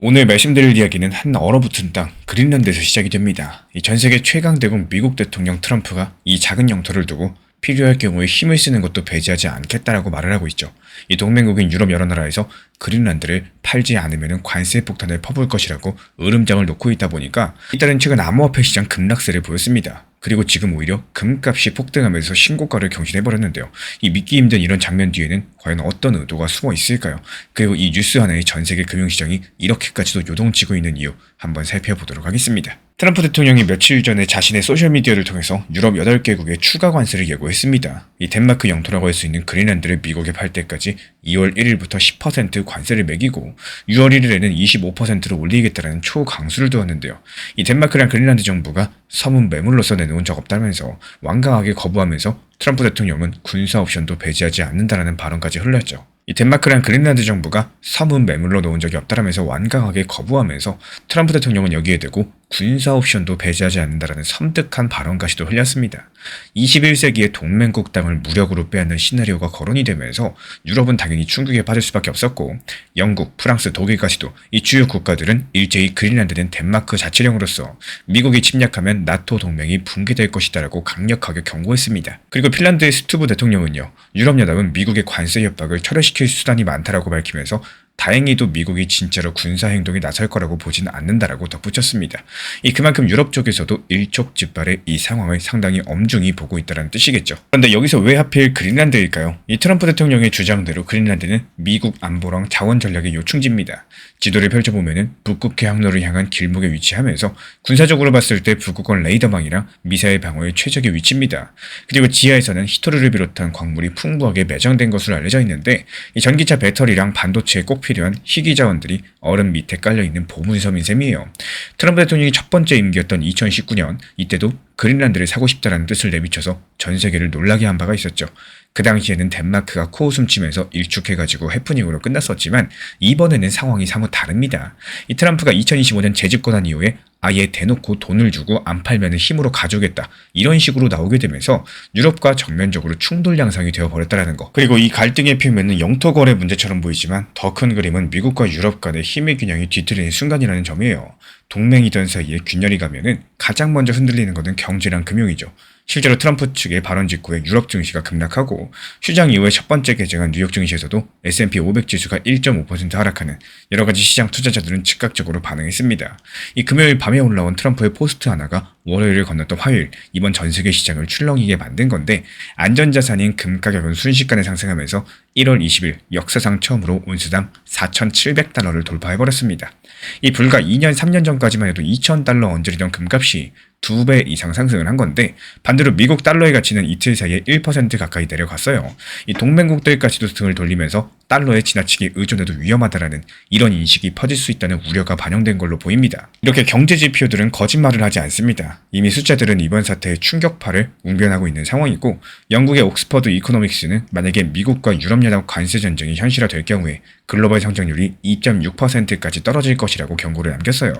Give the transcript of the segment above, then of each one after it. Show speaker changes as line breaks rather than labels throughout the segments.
오늘 말씀드릴 이야기는 한 얼어붙은 땅, 그린란드에서 시작이 됩니다. 이 전 세계 최강 대국 미국 대통령 트럼프가 이 작은 영토를 두고 필요할 경우에 힘을 쓰는 것도 배제하지 않겠다라고 말을 하고 있죠. 이 동맹국인 유럽 여러 나라에서 그린란드를 팔지 않으면 관세 폭탄을 퍼부을 것이라고 으름장을 놓고 있다 보니까 이달은 최근 암호화폐 시장 급락세를 보였습니다. 그리고 지금 오히려 금값이 폭등하면서 신고가를 경신해버렸는데요. 이 믿기 힘든 이런 장면 뒤에는 과연 어떤 의도가 숨어 있을까요? 그리고 이 뉴스 하나에 전 세계 금융시장이 이렇게까지도 요동치고 있는 이유 한번 살펴보도록 하겠습니다. 트럼프 대통령이 며칠 전에 자신의 소셜미디어를 통해서 유럽 8개국에 추가 관세를 예고했습니다. 이 덴마크 영토라고 할 수 있는 그린란드를 미국에 팔 때까지 2월 1일부터 10% 관세를 매기고 6월 1일에는 25%로 올리겠다는 초강수를 두었는데요. 이 덴마크랑 그린란드 정부가 섬은 매물로서 내놓은 적 없다면서 완강하게 거부하면서 트럼프 대통령은 군사 옵션도 배제하지 않는다라는 발언까지 흘렸죠. 이 덴마크랑 그린란드 정부가 섬은 매물로 놓은 적이 없다라면서 완강하게 거부하면서 트럼프 대통령은 여기에 대고 군사 옵션도 배제하지 않는다라는 섬뜩한 발언까지도 흘렸습니다. 21세기의 동맹국 땅을 무력으로 빼앗는 시나리오가 거론이 되면서 유럽은 당연히 충격에 빠질 수밖에 없었고 영국, 프랑스, 독일까지도 이 주요 국가들은 일제히 그린란드는 덴마크 자치령으로서 미국이 침략하면 나토 동맹이 붕괴될 것이다라고 강력하게 경고했습니다. 그리고 핀란드의 스투브 대통령은요, 유럽연합은 미국의 관세 협박을 철회시킬 수단이 많다라고 밝히면서 다행히도 미국이 진짜로 군사행동에 나설 거라고 보진 않는다라고 덧붙였습니다. 그만큼 유럽 쪽에서도 일촉즉발의 이 상황을 상당히 엄중히 보고 있다는 뜻이겠죠. 그런데 여기서 왜 하필 그린란드일까요? 이 트럼프 대통령의 주장대로 그린란드는 미국 안보랑 자원 전략의 요충지입니다. 지도를 펼쳐보면은 북극해 항로를 향한 길목에 위치하면서 군사적으로 봤을 때 북극권 레이더망이랑 미사일 방어의 최적의 위치입니다. 그리고 지하에서는 히토류를 비롯한 광물이 풍부하게 매장된 것으로 알려져 있는데 이 전기차 배터리랑 반도체에 꼭 필요한 희귀 자원들이 얼음 밑에 깔려있는 보물섬인 셈이에요. 트럼프 대통령이 첫 번째 임기였던 2019년 이때도 그린란드를 사고 싶다라는 뜻을 내비쳐서 전 세계를 놀라게 한 바가 있었죠. 그 당시에는 덴마크가 코웃음 치면서 일축해가지고 해프닝으로 끝났었지만 이번에는 상황이 사뭇 다릅니다. 이 트럼프가 2025년 재집권한 이후에 아예 대놓고 돈을 주고 안 팔면 힘으로 가져오겠다 이런 식으로 나오게 되면서 유럽과 정면적으로 충돌 양상이 되어버렸다는 거. 그리고 이 갈등의 표면은 영토 거래 문제처럼 보이지만 더 큰 그림은 미국과 유럽 간의 힘의 균형이 뒤틀리는 순간이라는 점이에요. 동맹이던 사이에 균열이 가면은 가장 먼저 흔들리는 것은 경제랑 금융이죠. 실제로 트럼프 측의 발언 직후에 유럽 증시가 급락하고 휴장 이후에 첫 번째 개장한 뉴욕 증시에서도 S&P 500 지수가 1.5% 하락하는 여러 가지 시장 투자자들은 즉각적으로 반응했습니다. 이 금요일 밤에 올라온 트럼프의 포스트 하나가 월요일을 건넜던 화요일 이번 전 세계 시장을 출렁이게 만든 건데 안전자산인 금 가격은 순식간에 상승하면서 1월 20일 역사상 처음으로 온스당 4,700달러를 돌파해버렸습니다. 이 불과 2년 3년 전까지만 해도 2,000달러 언저리던 금값이 2배 이상 상승을 한 건데 반대로 미국 달러의 가치는 이틀 사이에 1% 가까이 내려갔어요. 이 동맹국들까지도 등을 돌리면서 달러에 지나치게 의존해도 위험하다라는 이런 인식이 퍼질 수 있다는 우려가 반영된 걸로 보입니다. 이렇게 경제 지표들은 거짓말을 하지 않습니다. 이미 숫자들은 이번 사태의 충격파를 웅변하고 있는 상황이고 영국의 옥스퍼드 이코노믹스는 만약에 미국과 유럽연합 관세 전쟁이 현실화될 경우에 글로벌 성장률이 2.6%까지 떨어질 것이라고 경고를 남겼어요.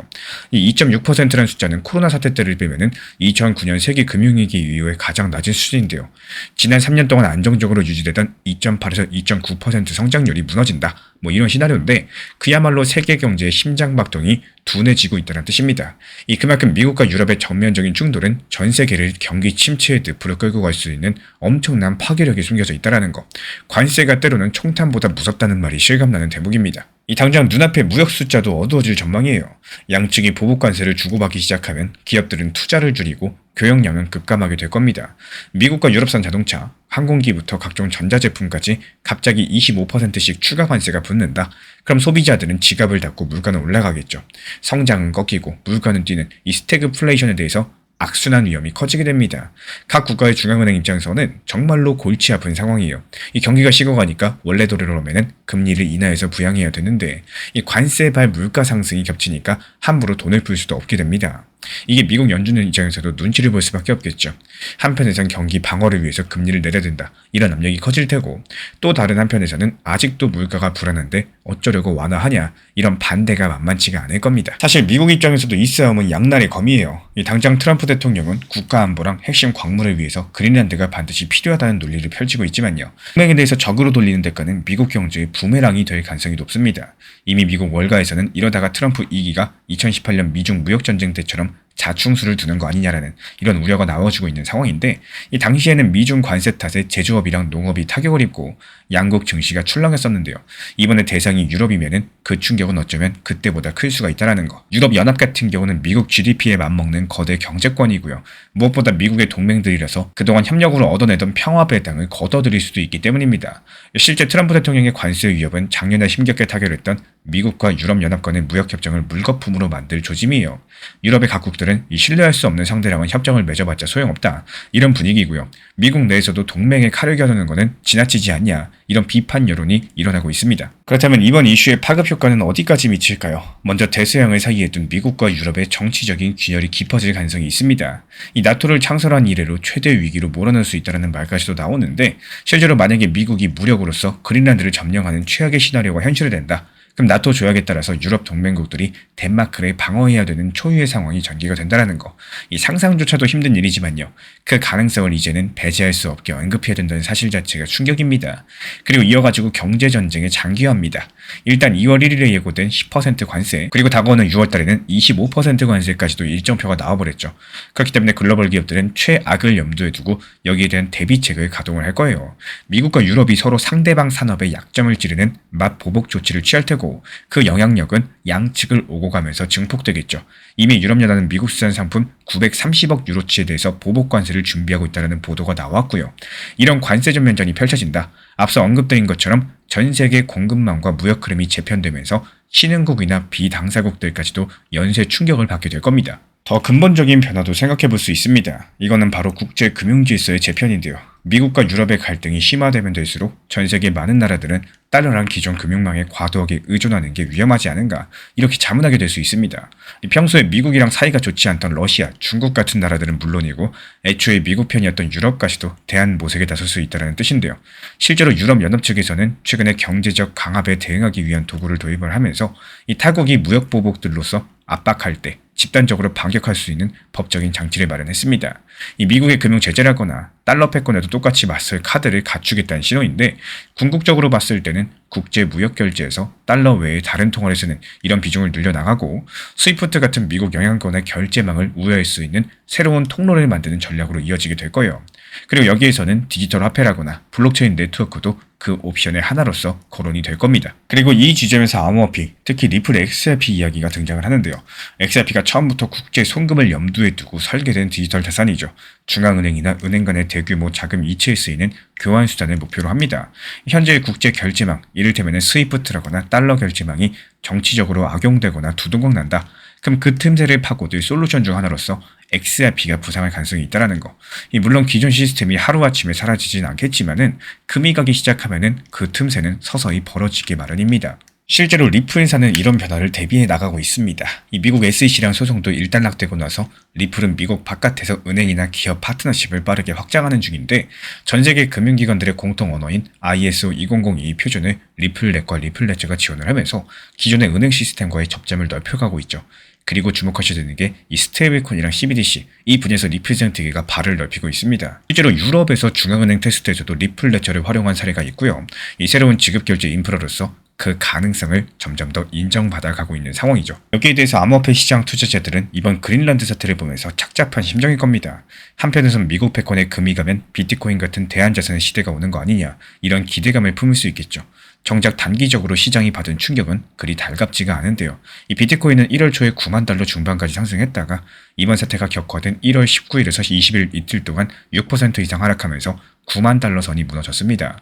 이 2.6%라는 숫자는 코로나 사태 때를 빼면은 2009년 세계 금융위기 이후에 가장 낮은 수준인데요. 지난 3년 동안 안정적으로 유지되던 2.8에서 2.9% 성장률이 무너진다. 이런 시나리오인데 그야말로 세계 경제의 심장박동이 둔해지고 있다는 뜻입니다. 그만큼 미국과 유럽의 전면적인 충돌은 전 세계를 경기 침체의 늪으로 끌고 갈 수 있는 엄청난 파괴력이 숨겨져 있다는 거. 관세가 때로는 총탄보다 무섭다는 말이 실감나는 대목입니다. 당장 눈앞의 무역 숫자도 어두워질 전망이에요. 양측이 보복 관세를 주고받기 시작하면 기업들은 투자를 줄이고 교역량은 급감하게 될 겁니다. 미국과 유럽산 자동차, 항공기부터 각종 전자제품까지 갑자기 25%씩 추가 관세가 붙는다. 그럼 소비자들은 지갑을 닫고 물가는 올라가겠죠. 성장은 꺾이고 물가는 뛰는 이 스태그플레이션에 대해서 악순환 위험이 커지게 됩니다. 각 국가의 중앙은행 입장에서는 정말로 골치 아픈 상황이에요. 경기가 식어가니까 원래대로 오면은 금리를 인하해서 부양해야 되는데 이 관세발 물가 상승이 겹치니까 함부로 돈을 풀 수도 없게 됩니다. 이게 미국 연준의 입장에서도 눈치를 볼 수밖에 없겠죠. 한편에선 경기 방어를 위해서 금리를 내려야 된다, 이런 압력이 커질 테고, 또 다른 한편에서는 아직도 물가가 불안한데 어쩌려고 완화하냐, 이런 반대가 만만치가 않을 겁니다. 사실 미국 입장에서도 이 싸움은 양날의 검이에요. 당장 트럼프 대통령은 국가안보랑 핵심 광물을 위해서 그린란드가 반드시 필요하다는 논리를 펼치고 있지만요. 동맹에 대해서 적으로 돌리는 대가는 미국 경제의 부메랑이 될 가능성이 높습니다. 이미 미국 월가에서는 이러다가 트럼프 2기가 2018년 미중 무역전쟁 때처럼 자충수를 두는 거 아니냐라는 이런 우려가 나와주고 있는 상황인데, 이 당시에는 미중 관세 탓에 제조업이랑 농업이 타격을 입고 양국 증시가 출렁했었는데요. 이번에 대상이 유럽이면은 그 충격은 어쩌면 그때보다 클 수가 있다라는 거. 유럽연합 같은 경우는 미국 GDP에 맞먹는 거대 경제권이고요. 무엇보다 미국의 동맹들이라서 그동안 협력으로 얻어내던 평화 배당을 걷어들일 수도 있기 때문입니다. 실제 트럼프 대통령의 관세 위협은 작년에 힘겹게 타결했던 미국과 유럽연합 간의 무역협정을 물거품으로 만들 조짐이에요. 유럽의 각국들은 이 신뢰할 수 없는 상대랑은 협정을 맺어봤자 소용없다, 이런 분위기고요. 미국 내에서도 동맹에 칼을 겨누는 것은 지나치지 않냐, 이런 비판 여론이 일어나고 있습니다. 그렇다면 이번 이슈의 파급 효과는 어디까지 미칠까요? 먼저 대서양을 사이에 둔 미국과 유럽의 정치적인 균열이 깊어질 가능성이 있습니다. 이 나토를 창설한 이래로 최대 위기로 몰아넣을 수 있다는 말까지도 나오는데, 실제로 만약에 미국이 무력으로서 그린란드를 점령하는 최악의 시나리오가 현실화된다, 그럼 나토 조약에 따라서 유럽 동맹국들이 덴마크를 방어해야 되는 초유의 상황이 전개가 된다는 거. 이 상상조차도 힘든 일이지만요. 그 가능성을 이제는 배제할 수 없게 언급해야 된다는 사실 자체가 충격입니다. 그리고 이어가지고 경제전쟁의 장기화입니다. 일단 2월 1일에 예고된 10% 관세, 그리고 다가오는 6월 달에는 25% 관세까지도 일정표가 나와버렸죠. 그렇기 때문에 글로벌 기업들은 최악을 염두에 두고 여기에 대한 대비책을 가동을 할 거예요. 미국과 유럽이 서로 상대방 산업의 약점을 찌르는 맞보복 조치를 취할 테고, 그 영향력은 양측을 오고 가면서 증폭되겠죠. 이미 유럽연합은 미국산 상품 930억 유로치에 대해서 보복 관세를 준비하고 있다는 보도가 나왔고요. 이런 관세 전면전이 펼쳐진다. 앞서 언급드린 것처럼 전 세계 공급망과 무역 흐름이 재편되면서 신흥국이나 비당사국들까지도 연쇄 충격을 받게 될 겁니다. 더 근본적인 변화도 생각해 볼 수 있습니다. 이거는 바로 국제 금융 질서의 재편인데요. 미국과 유럽의 갈등이 심화되면 될수록 전 세계 많은 나라들은 달러랑 기존 금융망에 과도하게 의존하는 게 위험하지 않은가, 이렇게 자문하게 될 수 있습니다. 평소에 미국이랑 사이가 좋지 않던 러시아, 중국 같은 나라들은 물론이고 애초에 미국 편이었던 유럽까지도 대안 모색에 나설 수 있다는 뜻인데요. 실제로 유럽연합 측에서는 최근에 경제적 강압에 대응하기 위한 도구를 도입을 하면서 이 타국이 무역 보복들로서 압박할 때 집단적으로 반격할 수 있는 법적인 장치를 마련했습니다. 이 미국의 금융 제재라거나 달러 패권에도 똑같이 맞설 카드를 갖추겠다는 신호인데, 궁극적으로 봤을 때는 국제 무역 결제에서 달러 외에 다른 통화를 쓰는 이런 비중을 늘려나가고, 스위프트 같은 미국 영향권의 결제망을 우회할 수 있는 새로운 통로를 만드는 전략으로 이어지게 될 거예요. 그리고 여기에서는 디지털 화폐라거나 블록체인 네트워크도 그 옵션의 하나로서 거론이 될 겁니다. 그리고 이 지점에서 암호화폐, 특히 리플 XRP 이야기가 등장을 하는데요. XRP가 처음부터 국제 송금을 염두에 두고 설계된 디지털 자산이죠. 중앙은행이나 은행 간의 대규모 자금 이체에 쓰이는 교환 수단을 목표로 합니다. 현재의 국제 결제망, 이를테면 스위프트라거나 달러 결제망이 정치적으로 악용되거나 두동강 난다. 그럼 그 틈새를 파고들 솔루션 중 하나로서 XRP가 부상할 가능성이 있다는 거. 물론 기존 시스템이 하루아침에 사라지진 않겠지만은 금이 가기 시작하면은 그 틈새는 서서히 벌어지게 마련입니다. 실제로 리플사는 이런 변화를 대비해 나가고 있습니다. 이 미국 SEC랑 소송도 일단락되고 나서 리플은 미국 바깥에서 은행이나 기업 파트너십을 빠르게 확장하는 중인데, 전 세계 금융기관들의 공통 언어인 ISO 2002 표준을 리플넷과 리플레저가 지원을 하면서 기존의 은행 시스템과의 접점을 넓혀가고 있죠. 그리고 주목하셔야 되는 게 이 스테이블코인이랑 CBDC, 이 분야에서 리프레젠트기가 발을 넓히고 있습니다. 실제로 유럽에서 중앙은행 테스트에서도 리플레저를 활용한 사례가 있고요. 이 새로운 지급결제 인프라로서 그 가능성을 점점 더 인정받아가고 있는 상황이죠. 여기에 대해서 암호화폐 시장 투자자들은 이번 그린란드 사태를 보면서 착잡한 심정일 겁니다. 한편에선 미국 패권에 금이 가면 비트코인 같은 대안자산의 시대가 오는 거 아니냐, 이런 기대감을 품을 수 있겠죠. 정작 단기적으로 시장이 받은 충격은 그리 달갑지가 않은데요. 이 비트코인은 1월 초에 9만 달러 중반까지 상승했다가 이번 사태가 격화된 1월 19일에서 20일 이틀 동안 6% 이상 하락하면서 9만 달러 선이 무너졌습니다.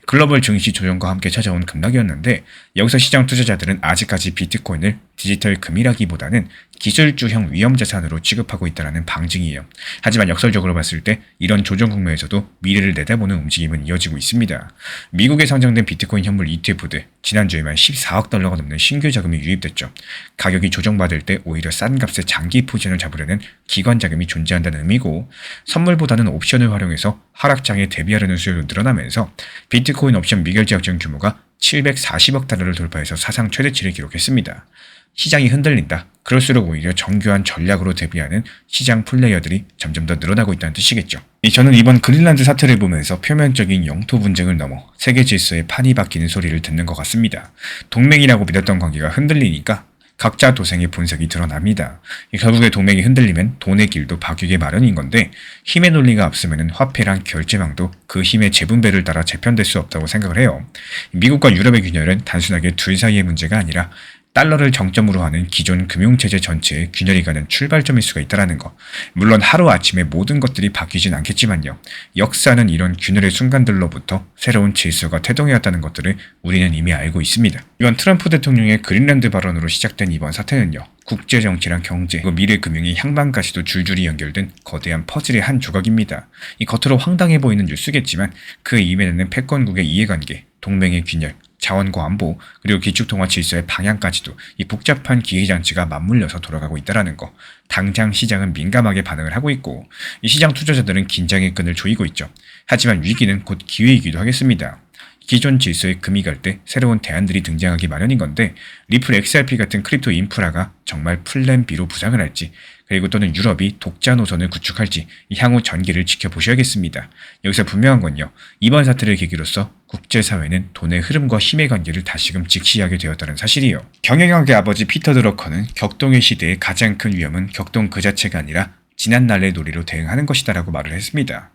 글로벌 증시 조정과 함께 찾아온 급락이었는데 여기서 시장 투자자들은 아직까지 비트코인을 디지털 금이라기보다는 기술주형 위험자산으로 취급하고 있다는 방증이에요. 하지만 역설적으로 봤을 때 이런 조정 국면에서도 미래를 내다보는 움직임은 이어지고 있습니다. 미국에 상장된 비트코인 현물 ETF들 지난주에만 14억 달러가 넘는 신규 자금이 유입됐죠. 가격이 조정받을 때 오히려 싼 값에 장기 포지션을 잡으려는 기관 자금이 존재한다는 의미고, 선물보다는 옵션을 활용해서 하락장에 대비하려는 수요도 늘어나면서 비트코인 옵션 미결제 약정 규모가 740억 달러를 돌파해서 사상 최대치를 기록했습니다. 시장이 흔들린다. 그럴수록 오히려 정교한 전략으로 대비하는 시장 플레이어들이 점점 더 늘어나고 있다는 뜻이겠죠. 저는 이번 그린란드 사태를 보면서 표면적인 영토 분쟁을 넘어 세계 질서의 판이 바뀌는 소리를 듣는 것 같습니다. 동맹이라고 믿었던 관계가 흔들리니까 각자 도생의 본색이 드러납니다. 결국에 동맹이 흔들리면 돈의 길도 바뀌게 마련인 건데, 힘의 논리가 앞서면 화폐란 결제망도 그 힘의 재분배를 따라 재편될 수 없다고 생각을 해요. 미국과 유럽의 균열은 단순하게 둘 사이의 문제가 아니라 달러를 정점으로 하는 기존 금융체제 전체의 균열이 가는 출발점일 수가 있다는 거. 물론 하루아침에 모든 것들이 바뀌진 않겠지만요. 역사는 이런 균열의 순간들로부터 새로운 질서가 태동해왔다는 것들을 우리는 이미 알고 있습니다. 이번 트럼프 대통령의 그린란드 발언으로 시작된 이번 사태는요. 국제정치랑 경제, 그리고 미래 금융이 향방까지도 줄줄이 연결된 거대한 퍼즐의 한 조각입니다. 이 겉으로 황당해 보이는 뉴스겠지만 그 이면에는 패권국의 이해관계, 동맹의 균열, 자원과 안보, 그리고 기축통화 질서의 방향까지도 이 복잡한 기회장치가 맞물려서 돌아가고 있다는 거. 당장 시장은 민감하게 반응을 하고 있고, 이 시장 투자자들은 긴장의 끈을 조이고 있죠. 하지만 위기는 곧 기회이기도 하겠습니다. 기존 질서에 금이 갈 때 새로운 대안들이 등장하기 마련인 건데, 리플 XRP 같은 크립토 인프라가 정말 플랜 B로 부상을 할지, 그리고 또는 유럽이 독자 노선을 구축할지 향후 전개를 지켜보셔야겠습니다. 여기서 분명한 건요. 이번 사태를 계기로서 국제사회는 돈의 흐름과 힘의 관계를 다시금 직시하게 되었다는 사실이에요. 경영학의 아버지 피터 드러커는 격동의 시대의 가장 큰 위험은 격동 그 자체가 아니라 지난날의 논리로 대응하는 것이다라고 말을 했습니다.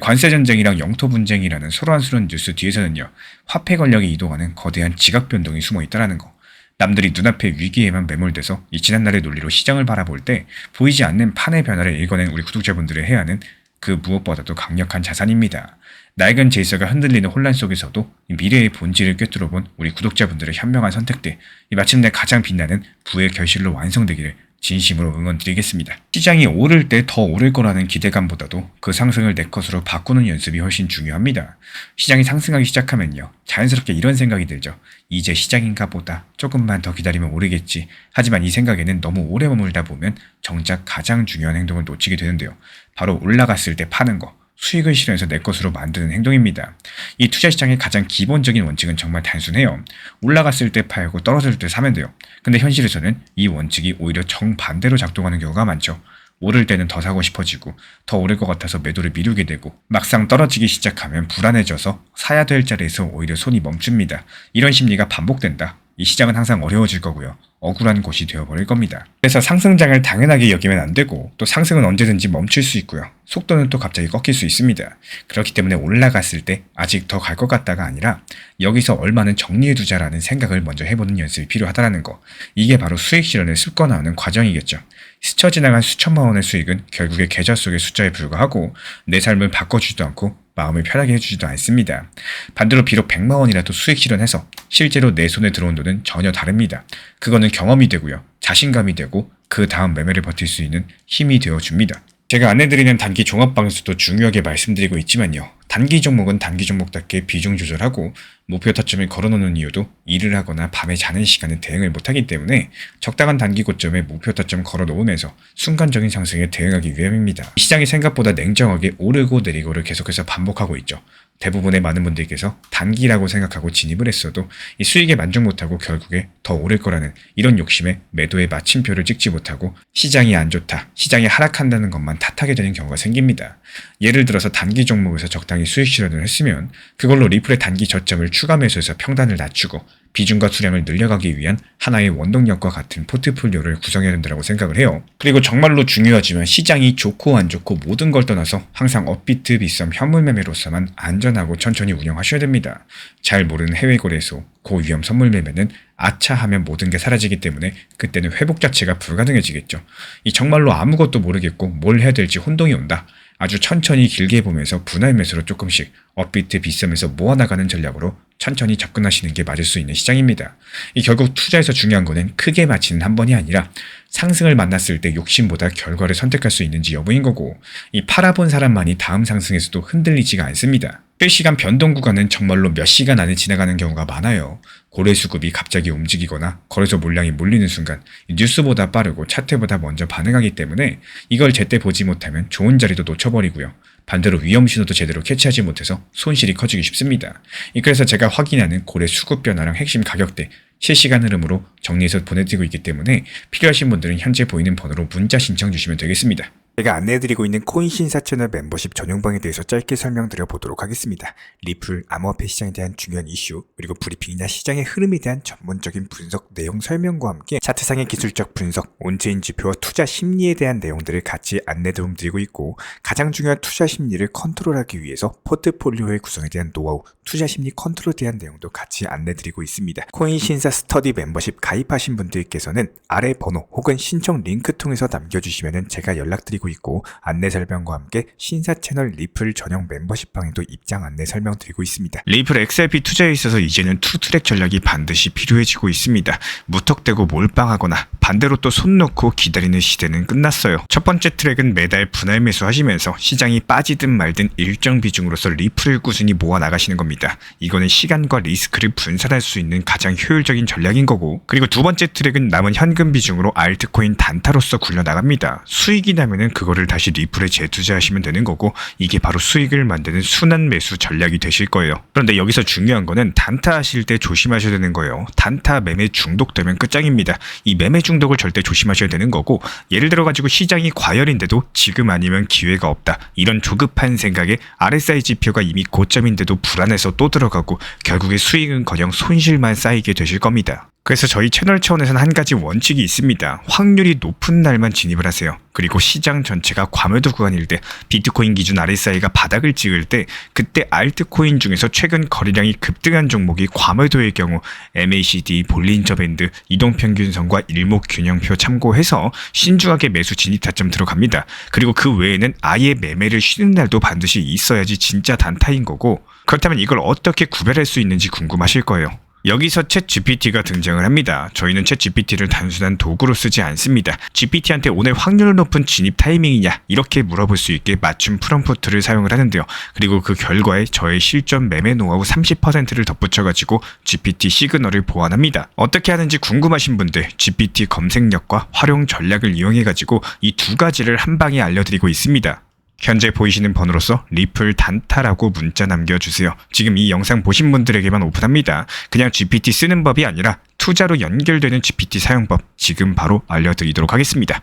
관세전쟁이랑 영토분쟁이라는 소란스러운 뉴스 뒤에서는요. 화폐 권력이 이동하는 거대한 지각 변동이 숨어 있다는 거. 남들이 눈앞의 위기에만 매몰돼서 이 지난날의 논리로 시장을 바라볼 때 보이지 않는 판의 변화를 읽어낸 우리 구독자분들이 해야 하는 그 무엇보다도 강력한 자산입니다. 낡은 질서가 흔들리는 혼란 속에서도 미래의 본질을 꿰뚫어본 우리 구독자분들의 현명한 선택들, 마침내 가장 빛나는 부의 결실로 완성되기를 진심으로 응원드리겠습니다. 시장이 오를 때 더 오를 거라는 기대감보다도 그 상승을 내 것으로 바꾸는 연습이 훨씬 중요합니다. 시장이 상승하기 시작하면요. 자연스럽게 이런 생각이 들죠. 이제 시장인가 보다. 조금만 더 기다리면 오르겠지. 하지만 이 생각에는 너무 오래 머물다 보면 정작 가장 중요한 행동을 놓치게 되는데요. 바로 올라갔을 때 파는 거. 수익을 실현해서 내 것으로 만드는 행동입니다. 이 투자시장의 가장 기본적인 원칙은 정말 단순해요. 올라갔을 때 팔고 떨어질 때 사면 돼요. 근데 현실에서는 이 원칙이 오히려 정반대로 작동하는 경우가 많죠. 오를 때는 더 사고 싶어지고 더 오를 것 같아서 매도를 미루게 되고 막상 떨어지기 시작하면 불안해져서 사야 될 자리에서 오히려 손이 멈춥니다. 이런 심리가 반복된다. 이 시장은 항상 어려워질 거고요. 억울한 곳이 되어버릴 겁니다. 그래서 상승장을 당연하게 여기면 안 되고, 또 상승은 언제든지 멈출 수 있고요. 속도는 또 갑자기 꺾일 수 있습니다. 그렇기 때문에 올라갔을 때 아직 더 갈 것 같다가 아니라 여기서 얼마는 정리해두자라는 생각을 먼저 해보는 연습이 필요하다는 거. 이게 바로 수익 실현을 습관화하는 과정이겠죠. 스쳐 지나간 수천만 원의 수익은 결국에 계좌 속의 숫자에 불과하고 내 삶을 바꿔주지도 않고 마음을 편하게 해주지도 않습니다. 반대로 비록 100만 원이라도 수익 실현해서 실제로 내 손에 들어온 돈은 전혀 다릅니다. 그거는 경험이 되고요. 자신감이 되고 그 다음 매매를 버틸 수 있는 힘이 되어줍니다. 제가 안내드리는 단기 종합방에서도 중요하게 말씀드리고 있지만요. 단기 종목은 단기 종목답게 비중 조절하고 목표 타점을 걸어놓는 이유도 일을 하거나 밤에 자는 시간에 대응을 못하기 때문에 적당한 단기 고점에 목표 타점 걸어놓으면서 순간적인 상승에 대응하기 위함입니다. 시장이 생각보다 냉정하게 오르고 내리고를 계속해서 반복하고 있죠. 대부분의 많은 분들께서 단기라고 생각하고 진입을 했어도 이 수익에 만족 못하고 결국에 더 오를 거라는 이런 욕심에 매도의 마침표를 찍지 못하고 시장이 안 좋다, 시장이 하락한다는 것만 탓하게 되는 경우가 생깁니다. 예를 들어서 단기 종목에서 적당히 수익 실현을 했으면 그걸로 리플의 단기 저점을 추가 매수해서 평단을 낮추고 비중과 수량을 늘려가기 위한 하나의 원동력과 같은 포트폴리오를 구성해야 된다고 생각을 해요. 그리고 정말로 중요하지만 시장이 좋고 안 좋고 모든 걸 떠나서 항상 업비트, 빗썸, 현물 매매로서만 안전하고 천천히 운영하셔야 됩니다. 잘 모르는 해외 거래소, 고위험 선물 매매는 아차 하면 모든 게 사라지기 때문에 그때는 회복 자체가 불가능해지겠죠. 이 정말로 아무것도 모르겠고 뭘 해야 될지 혼동이 온다. 아주 천천히 길게 보면서 분할 매수로 조금씩 업비트 비썸에서 모아나가는 전략으로 천천히 접근하시는 게 맞을 수 있는 시장입니다. 이 결국 투자에서 중요한 거는 크게 맞히는 한 번이 아니라 상승을 만났을 때 욕심보다 결과를 선택할 수 있는지 여부인 거고, 이 팔아본 사람만이 다음 상승에서도 흔들리지가 않습니다. 실시간 변동 구간은 정말로 몇 시간 안에 지나가는 경우가 많아요. 고래 수급이 갑자기 움직이거나 거래소 물량이 몰리는 순간 뉴스보다 빠르고 차트보다 먼저 반응하기 때문에 이걸 제때 보지 못하면 좋은 자리도 놓쳐버리고요. 반대로 위험 신호도 제대로 캐치하지 못해서 손실이 커지기 쉽습니다. 그래서 제가 확인하는 고래 수급 변화랑 핵심 가격대 실시간 흐름으로 정리해서 보내드리고 있기 때문에 필요하신 분들은 현재 보이는 번호로 문자 신청 주시면 되겠습니다. 제가 안내해드리고 있는 코인 신사 채널 멤버십 전용방에 대해서 짧게 설명드려 보도록 하겠습니다. 리플, 암호화폐 시장에 대한 중요한 이슈, 그리고 브리핑이나 시장의 흐름에 대한 전문적인 분석 내용 설명과 함께 차트상의 기술적 분석, 온체인 지표와 투자 심리에 대한 내용들을 같이 안내 도움드리고 있고, 가장 중요한 투자 심리를 컨트롤하기 위해서 포트폴리오의 구성에 대한 노하우, 투자 심리 컨트롤에 대한 내용도 같이 안내드리고 있습니다. 코인 신사 스터디 멤버십 가입하신 분들께서는 아래 번호 혹은 신청 링크 통해서 남겨주시면 제가 연락드리고 있고, 안내 설명과 함께 신사 채널 리플 전용 멤버십 방에도 입장 안내 설명드리고 있습니다. 리플 XRP 투자에 있어서 이제는 투트랙 전략이 반드시 필요해지고 있습니다. 무턱대고 몰빵하거나 반대로 또 손 놓고 기다리는 시대는 끝났어요. 첫 번째 트랙은 매달 분할 매수하시면서 시장이 빠지든 말든 일정 비중으로서 리플을 꾸준히 모아 나가시는 겁니다. 이거는 시간과 리스크를 분산할 수 있는 가장 효율적인 전략인 거고, 그리고 두 번째 트랙은 남은 현금 비중으로 알트코인 단타로서 굴려나갑니다. 수익이 나면은 그거를 다시 리플에 재투자하시면 되는 거고, 이게 바로 수익을 만드는 순환 매수 전략이 되실 거예요. 그런데 여기서 중요한 거는 단타 하실 때 조심하셔야 되는 거예요. 단타 매매 중독되면 끝장입니다. 이 매매 중독을 절대 조심하셔야 되는 거고, 예를 들어 가지고 시장이 과열인데도 지금 아니면 기회가 없다, 이런 조급한 생각에 RSI 지표가 이미 고점인데도 불안해서 또 들어가고 결국에 수익은커녕 손실만 쌓이게 되실 겁니다. 그래서 저희 채널 차원에서는 한 가지 원칙이 있습니다. 확률이 높은 날만 진입을 하세요. 그리고 시장 전체가 과매도 구간일 때, 비트코인 기준 RSI가 바닥을 찍을 때, 그때 알트코인 중에서 최근 거래량이 급등한 종목이 과매도의 경우 MACD, 볼린저 밴드, 이동평균선과 일목균형표 참고해서 신중하게 매수 진입 타점 들어갑니다. 그리고 그 외에는 아예 매매를 쉬는 날도 반드시 있어야지 진짜 단타인 거고, 그렇다면 이걸 어떻게 구별할 수 있는지 궁금하실 거예요. 여기서 챗 GPT가 등장을 합니다. 저희는 챗 GPT를 단순한 도구로 쓰지 않습니다. GPT한테 오늘 확률 높은 진입 타이밍이냐, 이렇게 물어볼 수 있게 맞춤 프롬프트를 사용을 하는데요. 그리고 그 결과에 저의 실전 매매 노하우 30%를 덧붙여가지고 GPT 시그널을 보완합니다. 어떻게 하는지 궁금하신 분들 GPT 검색력과 활용 전략을 이용해가지고 이 두 가지를 한 방에 알려드리고 있습니다. 현재 보이시는 번호로서 리플 단타라고 문자 남겨주세요. 지금 이 영상 보신 분들에게만 오픈합니다. 그냥 GPT 쓰는 법이 아니라 투자로 연결되는 GPT 사용법 지금 바로 알려드리도록 하겠습니다.